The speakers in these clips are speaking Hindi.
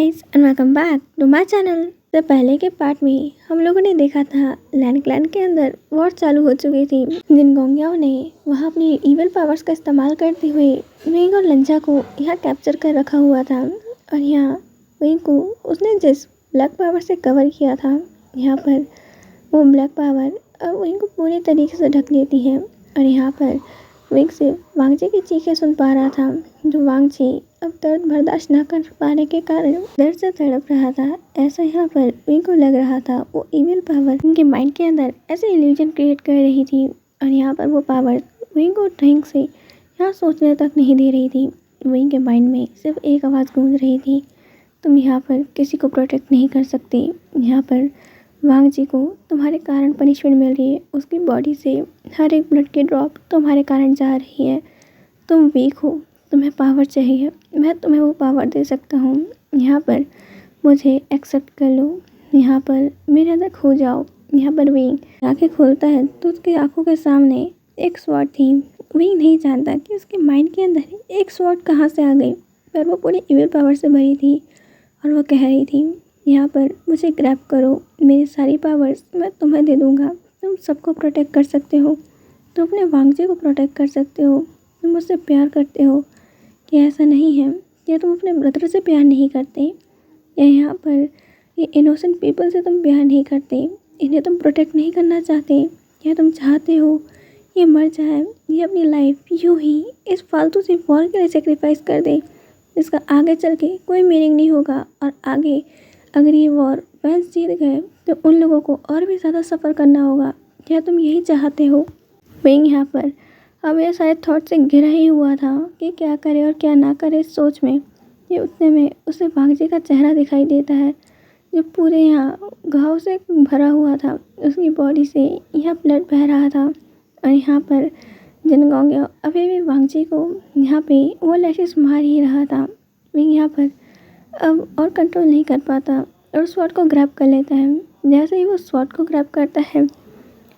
Guys and welcome back to my channel. तो पहले के पार्ट में हम लोगों ने देखा था लैंड क्लैन के अंदर वॉर चालू हो चुकी थी, जिन गोंगियाओं ने वहां अपनी इविल पावर्स का इस्तेमाल करते हुए विंग और लंचा को यहाँ कैप्चर कर रखा हुआ था। और यहाँ विंग को उसने जिस ब्लैक पावर से कवर किया था, यहाँ पर वो ब्लैक पावर अब विंग को पूरी तरीके से ढक लेती है। और यहाँ पर विंग से वांगजी की चीखें सुन पा रहा था, जो वांगजी अब दर्द बर्दाश्त न कर पाने के कारण दर्द से तड़प रहा था। ऐसा यहाँ पर विंग को लग रहा था वो इविल पावर उनके माइंड के अंदर ऐसे इल्यूजन क्रिएट कर रही थी। और यहाँ पर वो पावर विंग को ढंग से यहाँ सोचने तक नहीं दे रही थी। विंग के माइंड में सिर्फ एक आवाज़ गूंज रही थी, तुम यहाँ पर किसी को प्रोटेक्ट नहीं कर सकते। यहाँ पर वांगजी को तुम्हारे कारण पनिशमेंट मिल रही है, उसकी बॉडी से हर एक ब्लड की ड्रॉप तुम्हारे कारण जा रही है। तुम वीक हो, तुम्हें पावर चाहिए, मैं तुम्हें वो पावर दे सकता हूँ। यहाँ पर मुझे एक्सेप्ट कर लो, यहाँ पर मेरे अंदर खो जाओ। यहाँ पर विंग आंखें खोलता है तो उसकी आंखों के सामने एक स्वॉर्ड थी। विंग नहीं जानता कि उसके माइंड के अंदर एक स्वॉर्ड कहाँ से आ गई, पर वो पूरी इविल पावर से भरी थी। और वो कह रही थी, यहाँ पर मुझे ग्रैब करो, मेरी सारी पावर्स मैं तुम्हें दे दूँगा। तुम सबको प्रोटेक्ट कर सकते हो, तुम अपने वांगजी को प्रोटेक्ट कर सकते हो, तुम मुझसे प्यार करते हो कि ऐसा नहीं है, या तुम अपने ब्रदर से प्यार नहीं करते, या यहाँ पर ये इनोसेंट पीपल से तुम प्यार नहीं करते, इन्हें तुम प्रोटेक्ट नहीं करना चाहते, या तुम चाहते हो ये मर जाए, ये अपनी लाइफ यूँ ही इस फालतू सी वॉर के लिए सेक्रीफाइस कर दे, इसका आगे चल के कोई मीनिंग नहीं होगा। और आगे अगर ये वॉर फ्रांस जीत गए तो उन लोगों को और भी ज़्यादा सफ़र करना होगा। क्या तुम यही चाहते हो? विंग यहाँ पर अब ये सारे थॉट से घिरा ही हुआ था कि क्या करे और क्या ना करे। इस सोच में ये उतने में उसे वांगजी का चेहरा दिखाई देता है, जो पूरे यहाँ घाव से भरा हुआ था, उसकी बॉडी से यहाँ ब्लड बह रहा था। और यहाँ पर जिन गोंगिया अभी भी वांगजी को यहाँ पे वो लैशेस मार ही रहा था। विंग यहाँ पर अब और कंट्रोल नहीं कर पाता और स्वॉर्ड को ग्रैब कर लेता है। जैसे ही वो स्वॉर्ड को ग्रैब करता है,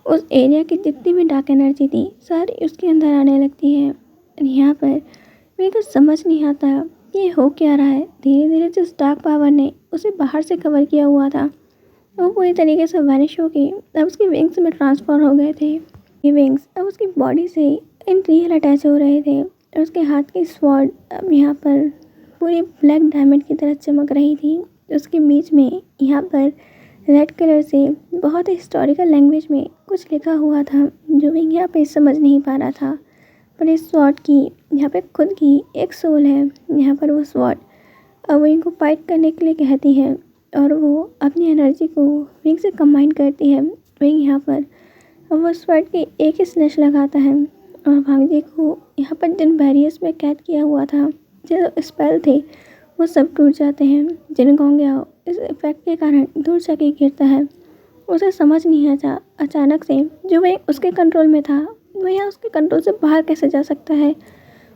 उस एरिया की जितनी भी डार्क एनर्जी थी सारी उसके अंदर आने लगती है। और यहाँ पर मेरे को समझ नहीं आता ये हो क्या रहा है। धीरे धीरे जिस डार्क पावर ने उसे बाहर से कवर किया हुआ था, वो पूरी तरीके से वैनिश हो गई। अब उसकी विंग्स में ट्रांसफर हो गए थे। ये विंग्स अब उसकी बॉडी से इन रियल अटैच हो रहे थे। और उसके हाथ की स्वॉर्ड अब यहाँ पर पूरी ब्लैक डायमंड की तरह चमक रही थी। उसके बीच में यहाँ पर रेड कलर से बहुत ही हिस्टोरिकल लैंग्वेज में कुछ लिखा हुआ था, जो विंग यहाँ पे समझ नहीं पा रहा था। पर इस स्वॉर्ड की यहाँ पे खुद की एक सोल है। यहाँ पर वो स्वॉर्ड अब विंग को फाइट करने के लिए कहती है, और वो अपनी एनर्जी को विंग से कंबाइन करती है। विंग यहाँ पर अब वो स्वॉर्ड की एक ही स्लैश लगाता है, और वांगजी को यहाँ पर जिन बैरियर्स में कैद किया हुआ था, जो स्पेल थे, वो सब टूट जाते हैं। जिन गोंगिया इस इफेक्ट के कारण दूर जाके गिरता है। उसे समझ नहीं आता अचानक से जो वह उसके कंट्रोल में था, वह यहाँ उसके कंट्रोल से बाहर कैसे जा सकता है।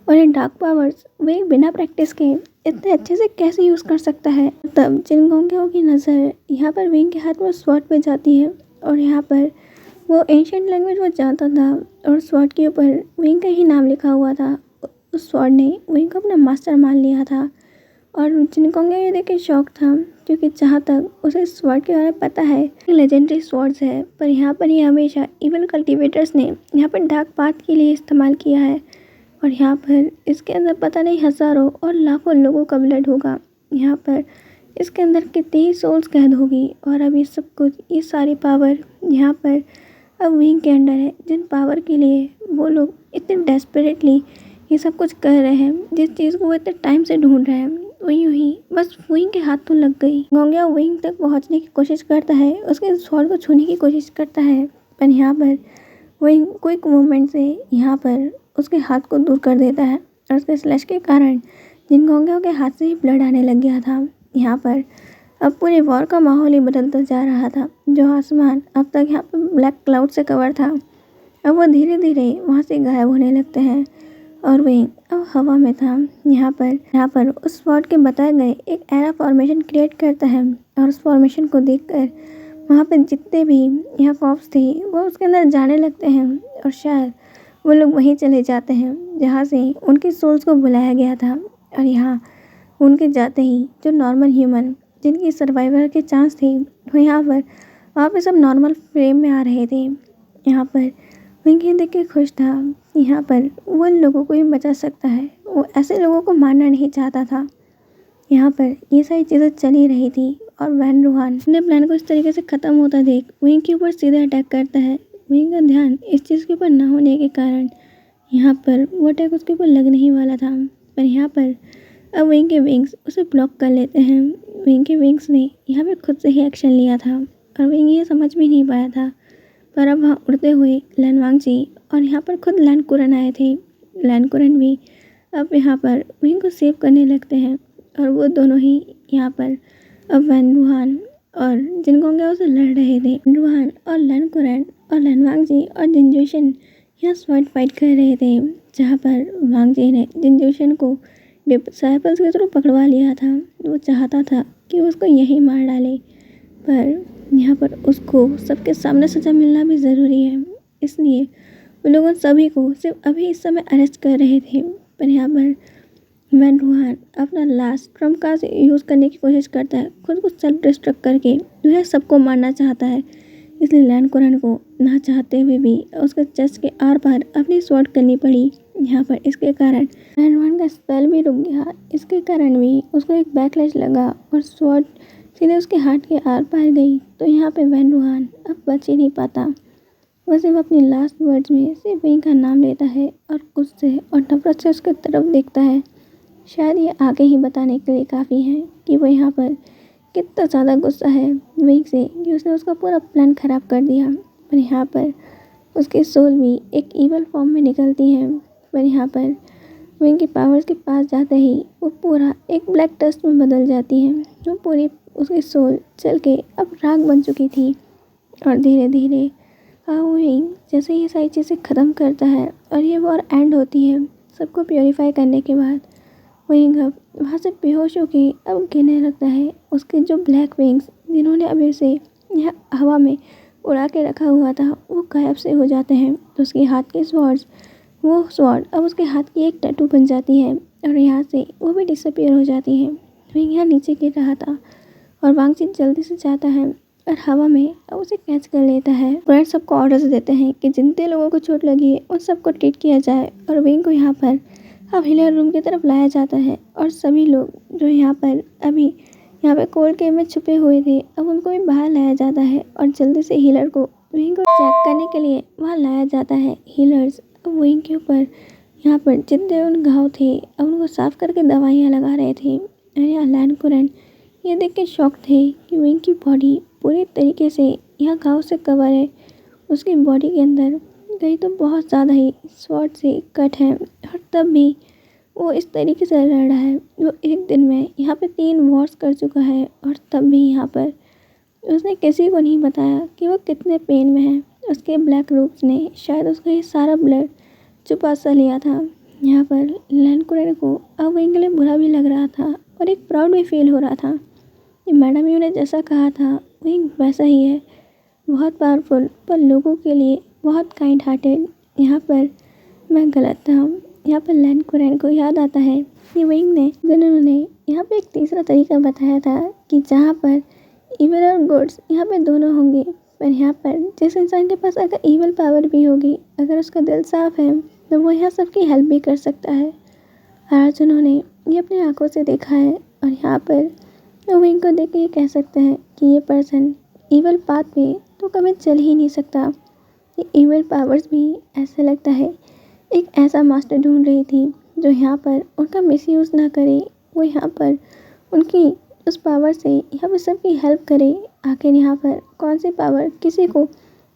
और ये डार्क पावर्स वह बिना प्रैक्टिस के इतने अच्छे से कैसे यूज़ कर सकता है। तब जिन गोंगियाओं की नज़र यहाँ पर विंग के हाथ में स्वॉर्ड पे जाती है, और यहाँ पर वो एंशिएंट लैंग्वेज वो जानता था, और स्वॉर्ड के ऊपर विंग का ही नाम लिखा हुआ था। उस स्वॉर्ड ने विंग को अपना मास्टर मान लिया था। और जिन गोंगिया ये देख के शौक था, क्योंकि जहाँ तक उसे स्वॉर्ड के बारे में पता है, लेजेंडरी स्वॉर्ड्स है, पर यहाँ पर ये हमेशा इविल कल्टिवेटर्स ने यहाँ पर डार्क पाथ के लिए इस्तेमाल किया है। और यहाँ पर इसके अंदर पता नहीं हज़ारों और लाखों लोगों का ब्लड होगा। यहाँ पर इसके अंदर कितनी ही सोल्स कैद होगी। और अब ये सब कुछ, ये सारी पावर यहाँ पर अब विंग के अंडर है, जिन पावर के लिए वो लोग इतने डेस्परेटली ये सब कुछ कर रहे हैं, जिस चीज़ को वो इतने टाइम से ढूंढ रहे हैं, वो यूँ ही बस विंग के हाथों लग गई। गोंगिया विंग तक पहुंचने की कोशिश करता है, उसके स्वॉर्ड को छूने की कोशिश करता है, पर यहाँ पर विंग क्विक मूवमेंट से यहाँ पर उसके हाथ को दूर कर देता है। और उसके स्लैश के कारण जिन गोंगियों के हाथ से ही ब्लड आने लग गया था। यहाँ पर अब पूरे वॉर का माहौल ही बदलता जा रहा था। जो आसमान अब तक यहाँ पर ब्लैक क्लाउड से कवर था, अब वो धीरे धीरे वहाँ से गायब होने लगते हैं, और विंग अब हवा में था। यहाँ पर उस स्वॉर्ड के बताए गए एक एरा फॉर्मेशन क्रिएट करता है, और उस फॉर्मेशन को देखकर वहाँ पर जितने भी यहाँ कॉप्स थे वो उसके अंदर जाने लगते हैं, और शायद वो लोग वहीं चले जाते हैं जहाँ से उनकी सोल्स को बुलाया गया था। और यहाँ उनके जाते ही जो नॉर्मल ह्यूमन जिनकी सर्वाइवल के चांस थे वो वहाँ पे सब नॉर्मल फ्रेम में आ रहे थे। यहाँ पर विंग ये देख के खुश था। यहाँ पर वो इन लोगों को भी बचा सकता है। वो ऐसे लोगों को मारना नहीं चाहता था। यहाँ पर ये सारी चीज़ें चल ही रही थी और वैन रूहान अपने प्लान को इस तरीके से ख़त्म होता देख विंग के ऊपर सीधे अटैक करता है। विंग का ध्यान इस चीज़ के ऊपर ना होने के कारण यहाँ पर वो अटैक उसके ऊपर लगने ही वाला था, पर यहाँ पर अब विंग के विंग्स उसे ब्लॉक कर लेते हैं। विंग के विंग्स ने यहाँ पे खुद से ही एक्शन लिया था और विंग ये समझ भी नहीं पाया था, पर अब वहाँ उड़ते हुए लैन वांगजी और यहाँ पर खुद लैन कुरन आए थे। लैन कुरन भी अब यहाँ पर विंग को सेव करने लगते हैं और वो दोनों ही यहाँ पर अब वैन रूहान और जिन गोंगियाओं से लड़ रहे थे। रूहान और लैन कुरन और लैन वांगजी और जिनजूशन यहाँ स्वॉर्ड फाइट कर रहे थे, जहाँ पर वांगजी ने जिनजूशन को डिसाइपल्स के थ्रू पकड़वा लिया था। वो चाहता था कि उसको यहीं मार डाले, पर यहाँ पर उसको सबके सामने सज़ा मिलना भी ज़रूरी है, इसलिए वो लोगों सभी को सिर्फ अभी इस समय अरेस्ट कर रहे थे। पर यहाँ पर वैन रूहान अपना लास्ट ट्रम्प कार्ड यूज़ करने की कोशिश करता है, खुद को सेल्फ डिस्ट्रक्ट करके जो है सबको मारना चाहता है। इसलिए लैन कुरन को ना चाहते हुए भी उसके चेस्ट के आर पार अपनी स्वॉर्ड करनी पड़ी। यहाँ पर इसके कारण वैन रूहान का स्पेल भी रुक गया। इसके कारण भी उसको एक बैकलैश लगा और स्वॉर्ड सीधे उसके हाथ के आर पार गई। तो यहाँ पे वैन रूहान अब बच ही नहीं पाता। वो सिर्फ अपनी लास्ट वर्ड्स में सिर्फ विंग का नाम लेता है और गुस्से और नफरत से उसके तरफ देखता है। शायद ये आगे ही बताने के लिए काफ़ी है कि वो यहाँ पर कितना ज़्यादा गुस्सा है विंग से कि उसने उसका पूरा प्लान ख़राब कर दिया। पर यहाँ पर उसकी सोल भी एक ईवल फॉर्म में निकलती है। पर यहाँ पर विंग की पावर्स के पास जाते ही वो पूरा एक ब्लैक डस्ट में बदल जाती है। जो पूरी उसकी सोल चल के अब राख बन चुकी थी और धीरे धीरे विंग जैसे ये सारी चीज़ें ख़त्म करता है और ये वॉर एंड होती है। सबको प्योरीफाई करने के बाद विंग अब वहाँ से बेहोश होकर अब गिरने लगता है। उसके जो ब्लैक विंग्स जिन्होंने अभी उसे यहाँ हवा में उड़ा के रखा हुआ था वो गायब से हो जाते हैं। तो उसके हाथ के स्वॉर्ड्स वो स्वॉर्ड अब उसके हाथ की एक टैटू बन जाती है और यहाँ से वो भी डिसअपियर हो जाती है। विंग यहाँ नीचे गिर रहा था और वांगजी जल्दी से जाता है और हवा में अब उसे कैच कर लेता है। फ्रेंड सबको ऑर्डर्स देते हैं कि जितने लोगों को चोट लगी है उन सबको ट्रीट किया जाए और विंग को यहाँ पर अब हीलर रूम की तरफ लाया जाता है और सभी लोग जो यहाँ पर अभी यहाँ पे कोल्ड केव में छुपे हुए थे अब उनको भी बाहर लाया जाता है और जल्दी से हीलर को विंग को चेक करने के लिए वहाँ लाया जाता है। हीलर्स अब विंग के ऊपर यहाँ पर जितने उन घाव थे अब उनको साफ करके दवाइयाँ लगा रहे थे। और यहाँ लैन कुरन ये देख के शॉक थे कि विंग की बॉडी पूरी तरीके से यहाँ घाव से कवर है। उसकी बॉडी के अंदर कहीं तो बहुत ज़्यादा ही स्वॉर्ड से कट है और तब भी वो इस तरीके से लड़ रहा है। वो एक दिन में यहाँ पे 3 वॉर्स कर चुका है और तब भी यहाँ पर उसने किसी को नहीं बताया कि वो कितने पेन में है। उसके ब्लैक रूप्स ने शायद उसका ये सारा ब्लड छुपा सा लिया था। यहाँ पर लैन कुरन को अब विंग के लिए बुरा भी लग रहा था और एक प्राउड भी फील हो रहा था कि मैडम यू ने जैसा कहा था विंग वैसा ही है, बहुत पावरफुल पर लोगों के लिए बहुत काइंड हार्टेड। यहाँ पर मैं गलत था। यहाँ पर लैन कुरन को याद आता है कि विंग ने जिन्होंने यहाँ पे एक तीसरा तरीका बताया था कि जहाँ पर ईवल और गुड्स यहाँ पे दोनों होंगे। पर यहाँ पर जिस इंसान के पास अगर ईवल पावर भी होगी, अगर उसका दिल साफ है तो वो यहाँ सबकी हेल्प भी कर सकता है। आज उन्होंने ये अपनी आंखों से देखा है और यहाँ पर विंग को देख के ये कह सकते हैं कि ये पर्सन ईवल पाथ पे तो कभी चल ही नहीं सकता। ये ईवल पावर्स भी ऐसा लगता है एक ऐसा मास्टर ढूंढ रही थी जो यहाँ पर उनका मिसयूज़ ना करे। वो यहाँ पर उनकी उस पावर से यहाँ पर सबकी हेल्प करे। आखिर यहाँ पर कौन सी पावर किसी को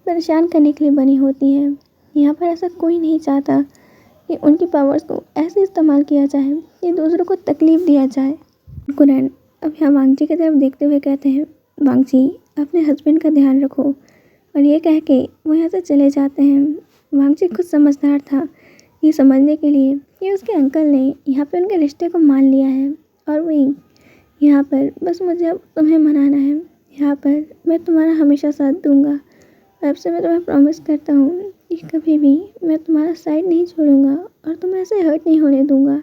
परेशान करने के लिए बनी होती है। यहाँ पर ऐसा कोई नहीं चाहता कि उनकी पावर्स को ऐसे इस्तेमाल किया जाए कि दूसरों को तकलीफ़ दिया जाए। कुरन अब यहाँ वांगजी की तरफ देखते हुए कहते हैं, वांगजी अपने हस्बैंड का ध्यान रखो, और ये कह के वो यहाँ से चले जाते हैं। वांगजी खुद समझदार था ये समझने के लिए कि उसके अंकल ने यहाँ पे उनके रिश्ते को मान लिया है और विंग यहाँ पर बस मुझे अब तुम्हें मनाना है। यहाँ पर मैं तुम्हारा हमेशा साथ दूंगा। अब से मैं तुम्हें प्रॉमिस करता हूँ कि कभी भी मैं तुम्हारा साइड नहीं छोड़ूंगा और तुम्हें ऐसे हर्ट नहीं होने दूंगा।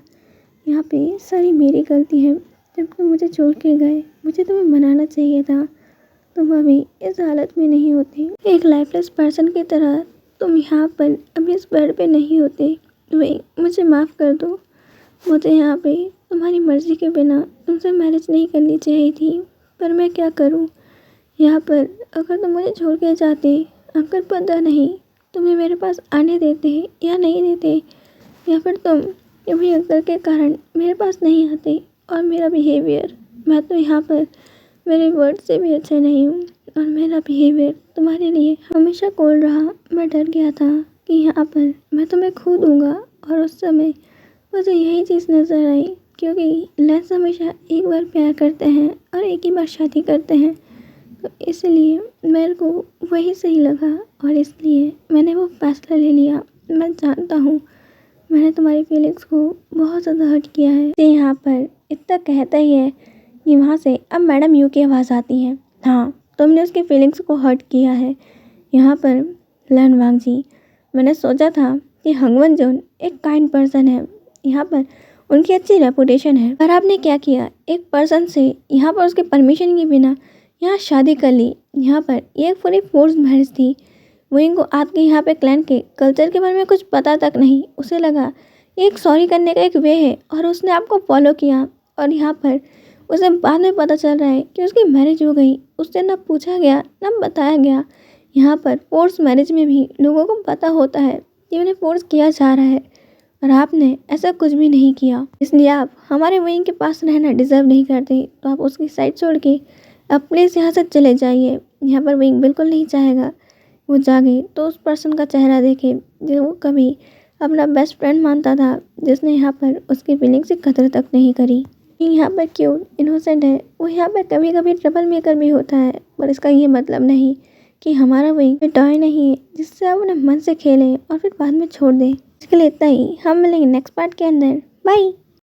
यहाँ पे सारी मेरी गलती है, जब तुम मुझे छोड़ के गए। मुझे तुम्हें मनाना चाहिए था, तुम अभी इस हालत में नहीं होती। एक लाइफलेस पर्सन की तरह तुम यहाँ पर अभी इस बेड पे नहीं होते। वही मुझे माफ़ कर दो। मुझे यहाँ पे तुम्हारी मर्जी के बिना तुमसे मैरिज नहीं करनी चाहिए थी, पर मैं क्या करूँ। यहाँ पर अगर तुम मुझे छोड़ के जाते, अगर पता नहीं तुम्हें मेरे पास आने देते या नहीं देते, या फिर तुम कभी अगर के कारण मेरे पास नहीं आते, और मेरा बिहेवियर, मैं तो यहाँ पर मेरे वर्ड से भी अच्छे नहीं हूँ, और मेरा बिहेवियर तुम्हारे लिए हमेशा कोल्ड रहा। मैं डर गया था कि यहाँ पर मैं तुम्हें खो दूँगा, और उस समय मुझे यही चीज़ नज़र आई, क्योंकि लेंस हमेशा एक बार प्यार करते हैं और एक ही बार शादी करते हैं, तो इसलिए मेरे को वही सही लगा, और इसलिए मैंने वो फैसला ले लिया। मैं जानता हूँ मैंने तुम्हारी फीलिंग्स को बहुत ज़्यादा हर्ट किया है। तो यहाँ पर इतना कहता ही है कि वहाँ से अब मैडम यू की आवाज़ आती है। हाँ, तुमने उसकी फीलिंग्स को हर्ट किया है। यहाँ पर लन वांग जी, मैंने सोचा था कि हंगवन जोन एक काइंड पर्सन है, यहाँ पर उनकी अच्छी रेपुटेशन है, पर आपने क्या किया, एक पर्सन से यहाँ पर उसके परमिशन के बिना यहाँ शादी कर ली। यहाँ पर ये एक पूरी फोर्स मैरिज थी। वहीं को आपके यहाँ पे क्लैन के कल्चर के बारे में कुछ पता तक नहीं। उसे लगा ये एक सॉरी करने का एक वे है, और उसने आपको फॉलो किया, और यहाँ पर उसे बाद में पता चल रहा है कि उसकी मैरिज हो गई। उससे ना पूछा गया ना बताया गया। यहाँ पर फोर्स मैरिज में भी लोगों को पता होता है कि उन्हें फोर्स किया जा रहा है, और आपने ऐसा कुछ भी नहीं किया। इसलिए आप हमारे वहीं के पास रहना डिज़र्व नहीं करते, तो आप उसकी साइड छोड़ के अब प्लीज़ यहाँ से चले जाइए। यहाँ पर विंग बिल्कुल नहीं चाहेगा वो जागे तो उस पर्सन का चेहरा देखे जो वो कभी अपना बेस्ट फ्रेंड मानता था, जिसने यहाँ पर उसकी फीलिंग्स की कदर तक नहीं करी। यहाँ पर क्यूट इनोसेंट है, वो यहाँ पर कभी कभी ट्रबल मेकर भी होता है, पर इसका ये मतलब नहीं कि हमारा विंग टॉय नहीं है जिससे आप उन्हें मन से खेलें और फिर बाद में छोड़ दें। इसके लिए इतना ही, हम मिलेंगे नेक्स्ट पार्ट के अंदर। बाय।